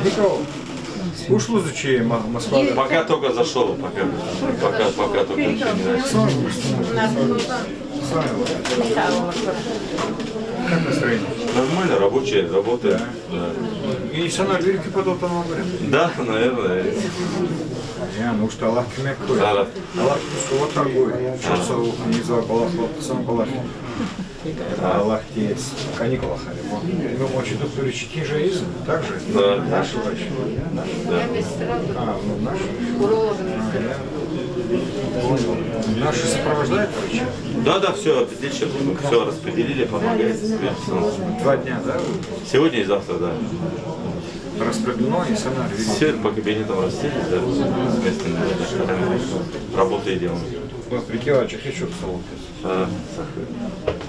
Никого. Ушло изучение Москва. Пока только зашел, пока только ничего не начал. Как настроение? Нормально, рабочие, работает. Да. И sana ülke подотанова говорят. Да, наверное. Ну что Allah kime koyuyor? Да. Allah kime торгует. Что не за сам балах. Allah тез. Каникула халимо. Вы можете тут лечить жизнь, так же? Да. Наши врачи. Наши сопровождают врачи? Да, все, все распределили, помогает. 2 дня, да? Сегодня и завтра, да. Распределено и сама Все по кабинетам расселись, да, с местными докторами. Работу и делаем. Вот прикинь, хочу салон.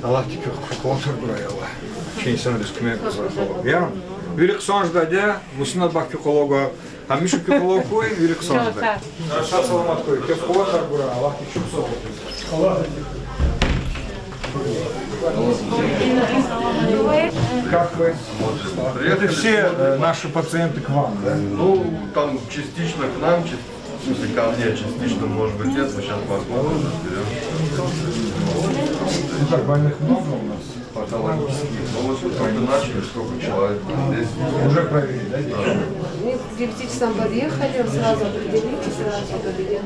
Allah tipi kontrol buraya Allah. Insan riskine kazanıyor. Ya, bir kısonjda ya, musina bak psikologa, a mi psikologu koy, bir kısonjda. Хорошо, саламат koy. Kep kontrol buraya Allah tipi Allah. Как вы? Это все наши пациенты к вам, да? Ну, там частично к нам, в смысле ко мне, частично, может быть, нет, мы сейчас посмотрим, разберем. Ну так, больных много у нас? Патологические. Ну вот только начали, сколько человек здесь. Уже проверили, да? Мы к 9 часам подъехали, сразу определили, сразу довели.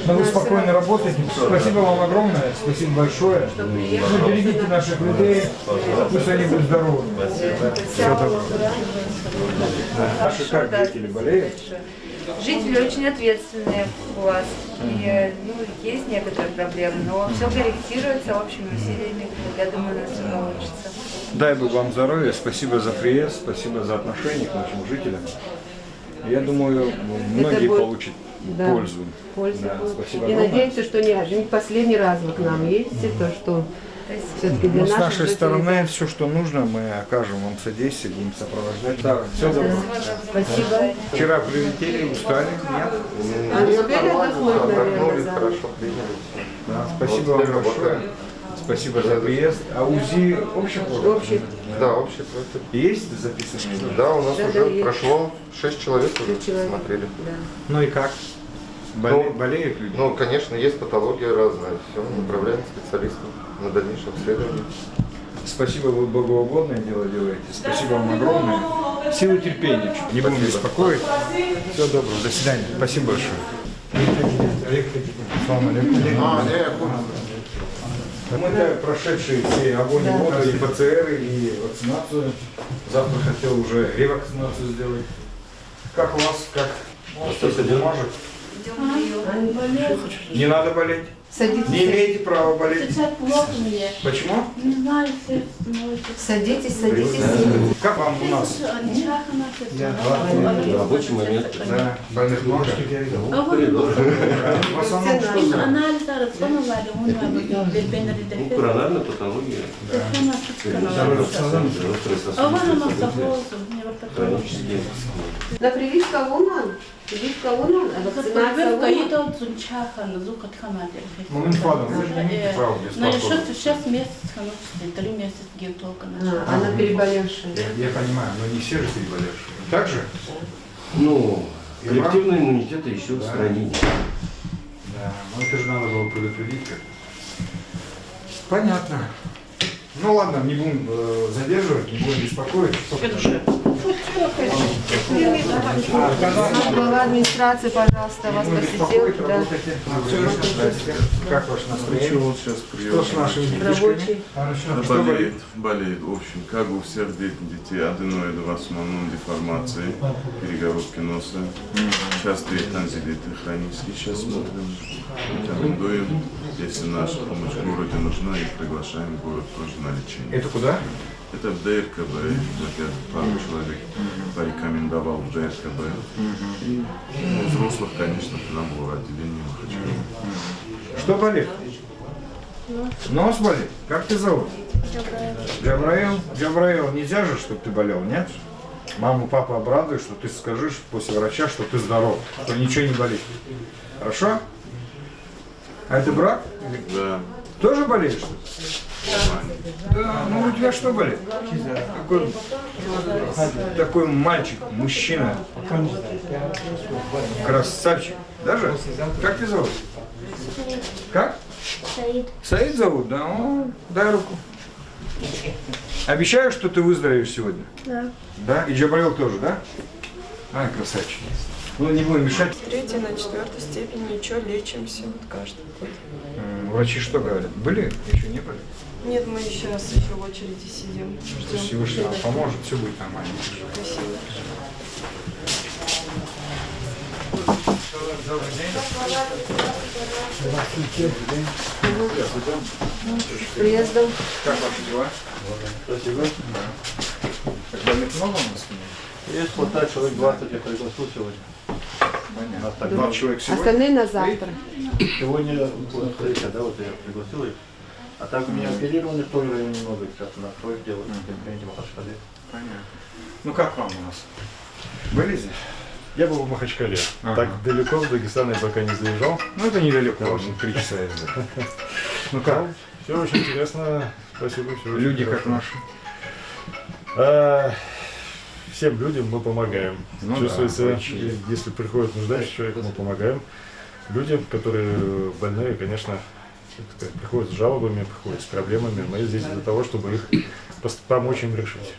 Но вы спокойно работаете. Спасибо вам огромное, спасибо большое. Ну, берегите наших людей, пусть они будут здоровы. Все добро. Наши как жители болеют? Жители очень ответственные у вас. И есть некоторые проблемы, но все корректируется общими усилиями. Я думаю, у нас все получится. Дай Бог вам здоровья, спасибо за приезд, спасибо за отношение к нашим жителям. Я думаю, многие получат пользу. Да, спасибо И огромное. надеемся, что не последний раз вы к нам едете, то что все-таки для Ну, с наших нашей жителей- стороны все, что нужно, мы окажем вам содействие, будем сопровождать. Да, все добро. Спасибо. Вчера прилетели, устали, нет? А успели отдохнуть, наверное, за- Хорошо приняли. Да, спасибо вам большое. Спасибо за приезд. А УЗИ общих органов? Общих. Да, общий профиль. Есть записанные? Да, у нас Да, уже есть. прошло 6 человек уже 6 человек. смотрели. Да. Ну и как? Болеют люди? Ну, конечно, есть патология разная. Все, направляем специалистов на дальнейшее обследование. Спасибо, вы богоугодное дело делаете. Спасибо вам огромное. Силы терпения. Не будем беспокоить. Всего доброго. До свидания. Спасибо большое. Салам алейкум. Мы прошедшие все огонь и воду, и ПЦР, и вакцинацию. Завтра хотел уже ревакцинацию сделать. Как у вас? Как? Что-то бумажек? Не надо болеть. Садитесь, Не имеете права болеть. Сейчас плохо мне. Почему? Не знаю, сердце ноет. садитесь. Как вам у нас? Рабочий момент. Да, больных много. А вы В основном что? анализ распознавали, он был Коронарная патология. А вы на массовозу, не Хронические. На прививка лунан. Прививка лунан, а вакцинация Прививка лунан. это от зунчаха, зука тхамадель. Ну, инфадом, вы же не имеете права Но беспокоиться. еще 6 месяцев, 3 месяца где только начала. Она переболевшая. Я понимаю, но не все же переболевшие. Так же? Ну, коллективный иммунитет еще в стране. Да, ну это же надо было предупредить как. Понятно. Ну ладно, не будем задерживать, не будем беспокоить. Глава администрации, пожалуйста, вас Не посетил. беспокоить, Да. работайте. Как ваше настроение? Вот сейчас Что с нашими детишками? Рабочий. Хорошо. Что болит? болеет. В общем, как у всех детей, аденоиды в основном деформации, перегородки носа, частые танзелиты хронические. Сейчас смотрим, рекомендуем, если наша помощь в городе нужна, и приглашаем в город тоже на лечение. Это куда? Это в ДРКБ, вот я пару человек порекомендовал в ДРКБ. И у взрослых, конечно, нам было отделение Махачкала. Что болит? Нос болит? Как ты зовут? Джабраил. Джабраил, нельзя же, чтобы ты болел, нет? Маму, папа обрадуют, что ты скажешь после врача, что ты здоров, что ничего не болит. Хорошо? А это брат? Да. Тоже болеет, что ли? Да, ну у тебя что болит? Такой мальчик, мужчина. Красавчик. Даже? Как тебя зовут? Как? Саид. Саид зовут, да? О, дай руку. Обещаю, что ты выздоровеешь сегодня? Да. Да? И Джабраил тоже, да? Ай, красавчик. Ну, не будем мешать. С 3-й на 4-й степени ничего, лечимся вот каждый год. Врачи что говорят? Были? Еще не были? Нет, мы сейчас еще в очереди сидим. Ждем. Всевышний вам поможет, все будет нормально. Спасибо. Добрый день. С приездом. Как ваши дела? Спасибо. Так больных много у нас? Есть хватает человек 20, я пригласил сегодня. Понятно. Так, 2 человек сегодня? Остальные на завтра. Сегодня встреча, да, вот я пригласил их. А так у меня оперированы в том районе много, сейчас на кровь делают, в Махачкале. Понятно. Ну как вам у нас? Были здесь? Я был в Махачкале. Ага. Так далеко в Дагестан я пока не заезжал. Ну это недалеко, 3 часа езды. Ну как? Все очень интересно. Спасибо. Все очень Люди хорошо. как наши? Всем людям мы помогаем. Ну Чувствуется, да, очень. если приходит нуждающийся человек, мы помогаем. Людям, которые больные, конечно, так сказать, приходят с жалобами, приходят с проблемами. Мы здесь для того, чтобы их помочь им решить.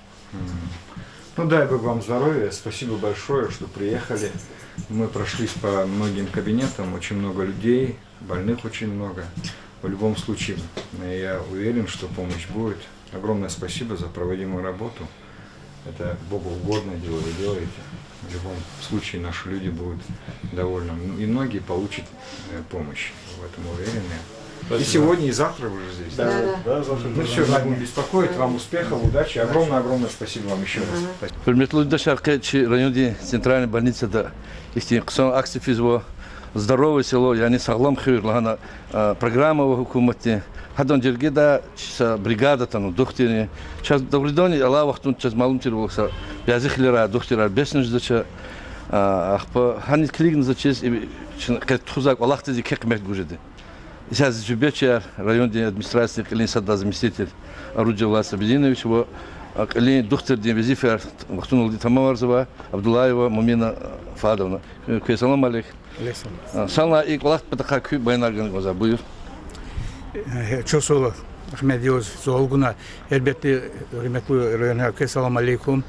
Ну дай Бог вам здоровья, спасибо большое, что приехали. Мы прошлись по многим кабинетам, очень много людей, больных очень много. В любом случае, я уверен, что помощь будет. Огромное спасибо за проводимую работу. Это Богу угодное дело вы делаете. В любом случае наши люди будут довольны. И многие получат помощь. В этом уверены. И сегодня, и завтра вы же здесь. Да. завтра. Ну все, не будем беспокоить. Вам успехов, удачи. Огромное спасибо вам еще раз. Спасибо. Hürmetli yurttaşlar, районе центральной больницы да истинксон акция физво здоровое село, яни саглам хюрлана программа в хукумате. Хадан жерге да бригада тану докторы. Сейчас добридони ала вахтун час малум тирвокса языхлера докторлар 5 ждача ахпа ханит клигн зачес кет тузак Аллах тези кекмет гужеди. Сейчас Жубечер, районный администрации, Клин Садда, заместитель орудия власти Абединович, Клин доктор Демвизифер, Махтунул Дитамаварзова, Абдулаева, Мумина Фадовна. Салам алейкум. Сална и Кулах Патахаку Байнарган Гозабуев. Чосола, Ахмедиоз, Золгуна, Эльбети, Римету, Районаке, салам алейкум.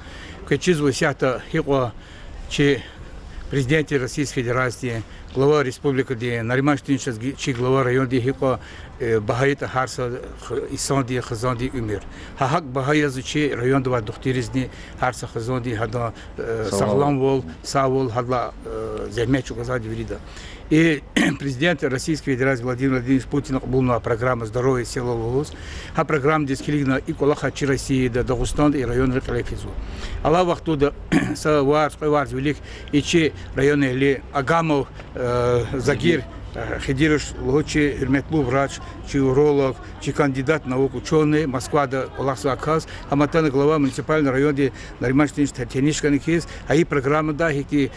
Качизву сята Хиква, Чи президент Российской Федерации, глава республики, де Наримаш Тинчас, чи глава района, де Хиква, Бахаита Харса, Исанди, Хазанди, Умир. Хахак Бахая зучи район два духтиризни, Харса, Хазанди, Хада, Сахлам Вол, Савол, Хадла, Займечу, Газади, Вирида. И президент Российской Федерации Владимир Владимирович Путин был на программу «Здоровье села Лугус», а программа дискилигна и Колаха Чи России, да Дагестан и район Рекалефизу. Алла вахтуда Савар, Спайвар, Велик, и Чи районы Ли Агамов, Загир, Хидирыш, Лучи, Хирметлу, врач, чи уролог, чи кандидат наук, ученый, Москва, да, Аллахсу Аказ, Аматана, глава муниципального района, Наримаш Тинишка Никиз, а и программа, да, чи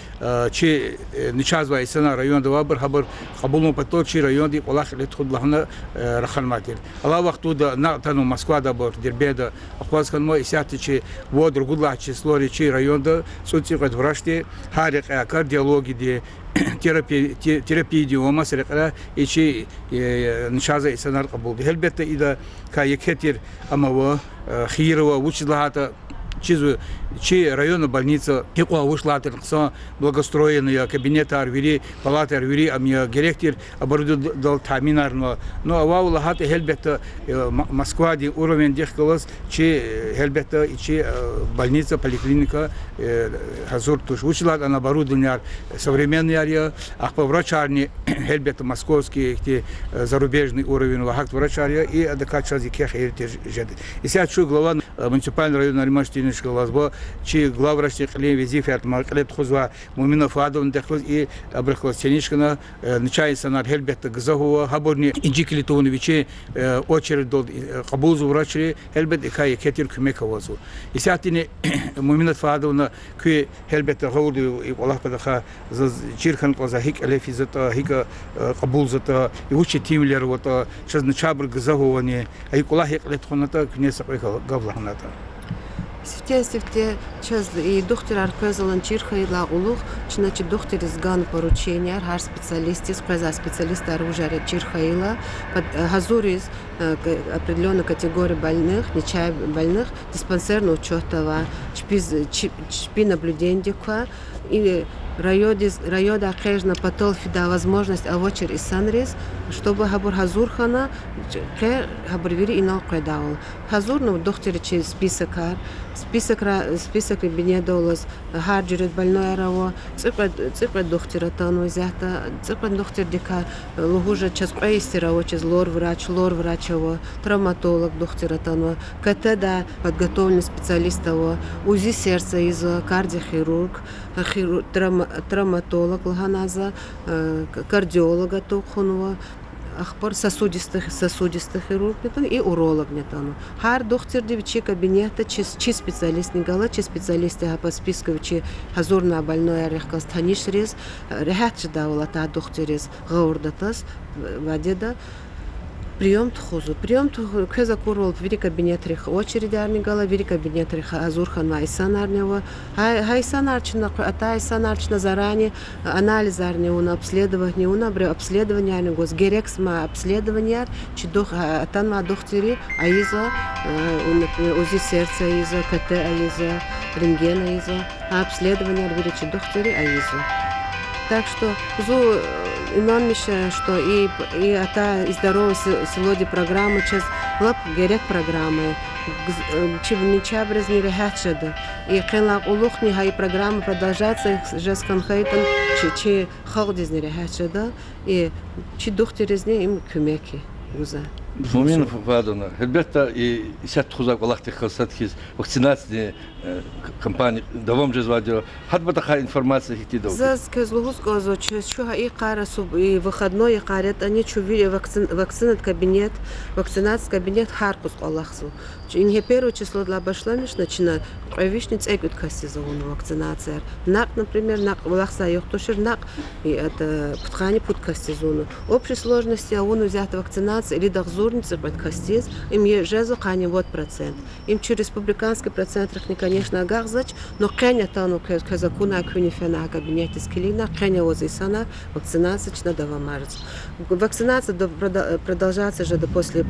Ничазва, Исана, район, да, Вабар, Хабар, Хабулну Патор, чи район, да, Аллах, Летхудлахна, Рахан Матер. Аллах вахтуда, Натану, Москва, да, Бар, Дербеда, Ахвазхан мой, Исяти, чи Вод, Ругудла, чи Слори, чи район, да, Сути, Врашти, Харик, кардиологи, де терапия диома срекра ичи нишаза исанар кабул элбетте ида каекетир амава хирова учлахата чизу чи районная больница кеква ушлатер са благоустроенные кабинеты арвири палаты арвири амия директор оборудовал таминарно но аваулахата элбетте Москва ди уровень дехкалас чи элбетте ичи больница поликлиника хазур туш учлат она оборудование современные ахпа врачарни элбетте московский эти зарубежный уровень вахат врачария и адекачази кех эртер жед и сейчас глава муниципального района Наримаш Владимирович Галазбо, чи главврач Клей Визифят Марклет Хузва, Муминов Адон Дехлоз и Абрахлос Тенишкина, Нечай Санар Хельбет Газахова, Хаборни Инджикли Туновичи, очередь до Кабузу врачи, Хельбет и Кай Кетир Кумековазу. И сятини Муминов Адона, Куи Хельбет Гауду и Аллахпадаха, Чирхан Клазахик, Алефизата, Хика Кабулзата, и учи Тимлер, вот сейчас Начабр Газаховани, а и Кулахик Летхоната, Кнеса Гавлахната. Севте, час и доктор Аркезалан Чирха и Лагулух, значит доктор из Ган поручения, хар специалисты, специалисты оружия Чирхаила, под Газуриз определенной категории больных, нечай больных, диспансерного учета, чпи наблюдения, и райода окружно потол фида возможность авочер и санрез, чтобы хабур Хазурхана к хабур вири и налкредал. Хазурну доктор через список бенедолос харджерит больной раво, цикла доктора тану взята, цикла доктор дика лугужа час прейстера через лор врачево, травматолог доктора тану, КТ подготовленный специалистов, УЗИ сердца из кардиохирург, травматолог Лганаза, кардиолога Тухунова, ахпор сосудистых хирург и уролог нетану. Хар доктор девичи кабинета чи специалист не гала, чи специалисты по списку чи хазурна больной арехкас танишрез, рехатча давала та докторез гаурдатас вадеда. Прием кеза курол в кабинет реха очередь арнигала, в кабинет реха Азурхан Айсан арнева, Айсан арчна, ата Айсан арчна заранее анализ арнева обследование, обследование арнегос герексма обследование, чидох атан ма доктори, аиза, УЗИ сердца аиза, КТ аиза, рентген аиза, обследование арвиричи доктори аиза. Так что зу иман миша, что и ата и здоровое село программы сейчас лап герек программы чебнича брезни рехатшада и хенлак улухни хай программа продолжается жес конхайтан чи халдизни рехатшада и чи духтерезни им кумеки гуза. Мумин Фадона, Хельбетта и сят хузак Аллахти хасатхиз вакцинации кампании давом же звадио. Хат батаха информация хити дал. Заз кезлугус козо чуха и карасу и выходной и карет они чувили вакцинат кабинет, вакцинация кабинет харкус Аллахсу. Инге первое число для башламиш начина вишниц эгут кастизован вакцинация. Нак, например, нак Аллахса йохтушир нак и это птхани пут кастизону. Общей сложности а он взят вакцинация или дахзурница под кастиз им ежезу кани вот процент. Им через республиканский процент не конечно агахзач, но Кenya тану казакуна кунифена кабинете скилина Кenya возисана вакцинация на давамарц. Вакцинация продолжается же до после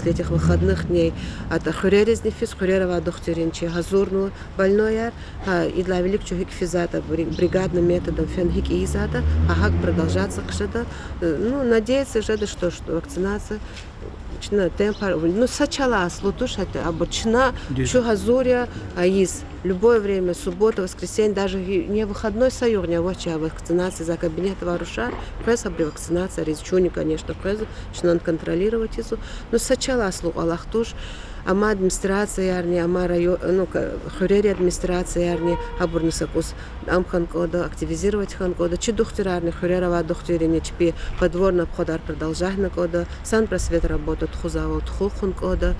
этих выходных дней. Это хуререзни физ хурерова докторинчи газурну больной и для великого физата бригадным методом фенхик и изата, а как продолжаться кшеда. Надеяться же, что вакцинация темпор, сначала слутушать, обычно чугазуря, из любое время, суббота, воскресенье, даже не выходной союзня, а вакцинация за кабинет варуша, пресса при вакцинации, резчуни, конечно, пресса, надо контролировать isso, но сначала слух Аллахтуш, ама администрация ярни, ама район, хурери администрация ярни, абурнисакус, амханкода, активизировать ханкода, чи духтирарни, хурерова духтирини, чпи подворный обходар продолжать на кода, санпросвет работает, хузавал тхухун кода,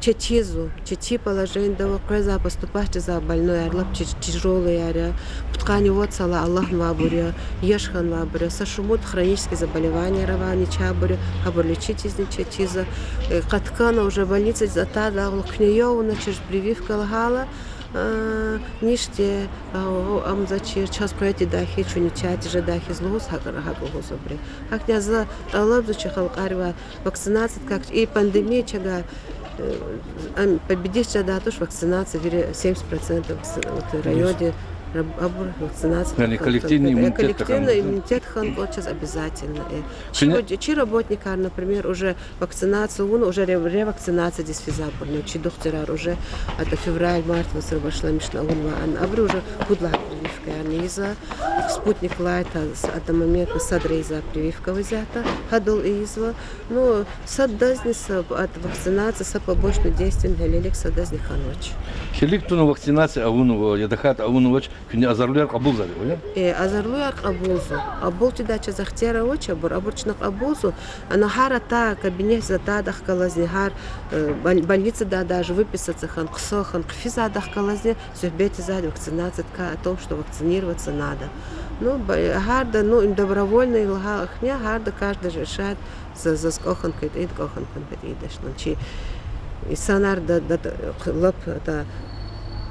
чети положение, да вакреза поступать за больной, арлап тяжелый яря, ткани вот сала Аллах вабуря, ешхан вабуря, сашумут хронические заболевания равани чабуря, абур лечить из нечетиза, каткана уже больница затада, лукнеёвна через прививка лагала. Ниште амзачир час проекти дахи чуничати же дахи злус хакарахаку гособри. Как не за лабзучи халкарва вакцинация как и пандемия чага победишь да тоже вакцинация 70% в районе вакцинация. Yani коллективный иммунитет. Коллективный иммунитет сейчас обязательно. Чи работника, например, уже вакцинацию, уже ревакцинация дисфизабурная, чи доктора уже это февраль-март вошла мишна абри уже будла прививка, они из-за спутник лайта от момента садрейза прививка взята, ходил изва, но саддазница от вакцинации со побочным действием гелелик саддазни ханвач. Хеликтуну вакцинация авунова, ядахат авунувач, күні азарлуяр қабыл зары, оя? Азарлуяр қабылзу. Абул тидача захтера оча, абурчнак абулзу, она харата кабинет зададах калазни, хар больница да даже выписаться хан ксохан, кфизадах калазни, сюбете зад вакцинация о том, что вакцинироваться надо. Ну, гарда, ну, им добровольно и лхня, гарда каждый решает за скохан кайт кохан конфетидаш, ну, чи и санар да лап да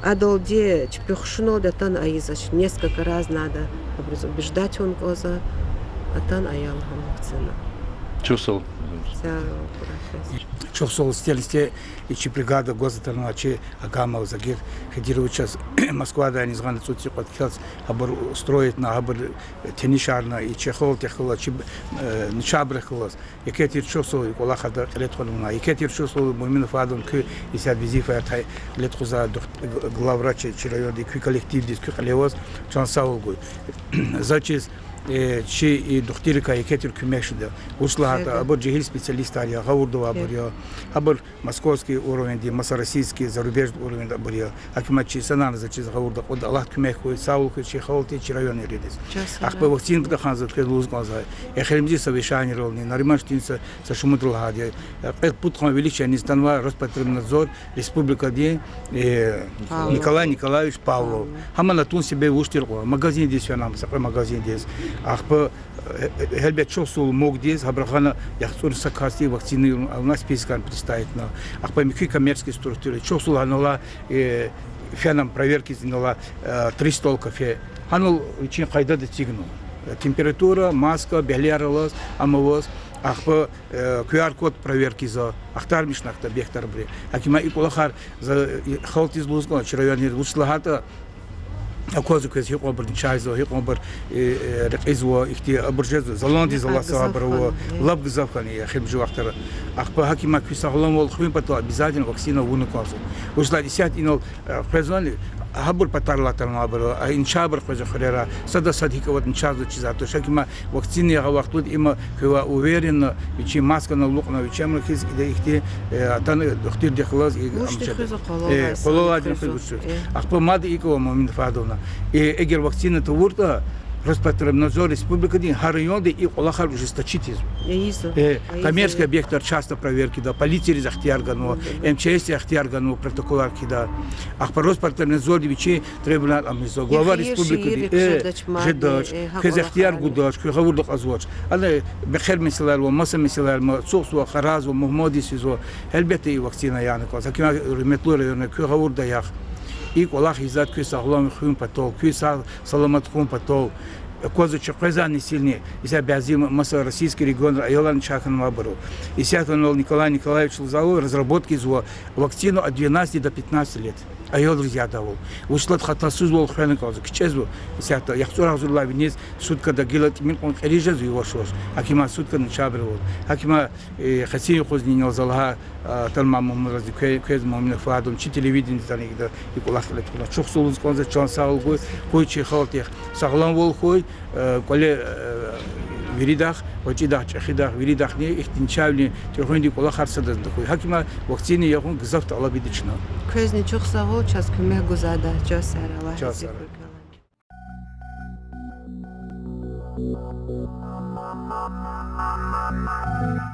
адолде чпюхшно да тан аизаш несколько раз надо убеждать он коза, а тан аял вакцина. Чусол. Чусол стелисте и чи бригада государственного чи агама загир ходили сейчас Москва да не знаю тут типа хотел абор строить на абор тенишарна и чехол техола чи ничабрехлос и кетир чусол и кола хада летхонуна и кетир чусол мумин фадон к и сад визифа тай летхоза главврач чи районный коллектив диск левоз чансаулгу зачис чи и докторика и кетир кумешда ушла абор жихил специалист ария гаурдова абор абор московский уровень ди российский зарубежный уровень абор акимачи санан зачис гаурда од Аллах кумеху саулку чи халти чи районы редис ахпа вакцин да ханза кедуз газа эхремди совещание ролни наримаштинца со шумудрул хади путхон величия нестанва Роспотребнадзор республика ди Николай Николаевич Павлов хамана тун себе уштир магазин здесь нам магазин здесь ахпа хелбет чосул могдез хабрахана яхсур сакасти вакцины у нас спискан представить на ахпа мики коммерческие структуры чосул анола фенам проверки зинола 3 стол кафе анул için кайда достигнул температура маска беляралас амовоз ахпа QR-код проверки за ахтармишнахта бехтар бри акима иколахар за халтиз лузгон чирайонер услахата أكوزو كذي يقبر نشايزو يقبر رقيزو إختي أبرجزو زلاندي زلاسا برو لب جزافكني خير بجو أكتر أخبار هكي ما كيسالون والخوين بتوع بزاجن وكسينا ونكاسو وش لا ديسات إنه فرزان هبور بتار لا تلنا برو إن شابر خذ خيرا صدا صديق ود نشازو چیزاتو شكل ما وقتني وقتود إما كوا أويرن يجي ماسكنا لقنا يجي مركز إذا إختي أتان دكتور دخلاص قلوا أجن خذ بس أخبار ما دي إيكو من فادونا эгер вакцина то вурта Роспотребнадзор республика дин район и колахар ужесточить коммерческий объект часто проверки да полиция захтиаргану МЧС захтиаргану протоколарки да ахпар Роспотребнадзор дивичи трибунал амизо глава республики жедач захтиар гудаш говордок азвоч ана бехер мисалар ва маса мисалар сокс ва хараз ва мухмади сизо элбете вакцина яны коза кина реметло районы говорда ях и колах изад күй саглам хун патол күй саламат хун патол коза чокреза не сильнее иса бязи маса российский регион айолан чахан мабару и сятанол Николай Николаевич Лузалов разработки зо вакцину от 12 до 15 лет айол друзья давал ушлат хатасуз бол хрена коза кичезу сята яхтур азулла вниз сутка да гилат мин он режезу его шош акима сутка на чабревол акима хасин хозни нозалха талма мумраз кез мумин фадом чи телевидение танигда и колах лет чох сулуз конза чан саулгу койчи халтих саглам бол кой коле виридах очидах чахидах виридах не ихтинчавли трохонди колах харсада дхой хакима вакцины яхун гзафт алабидична көзни чох сагол час көмек гузада часар Аллах Thank you.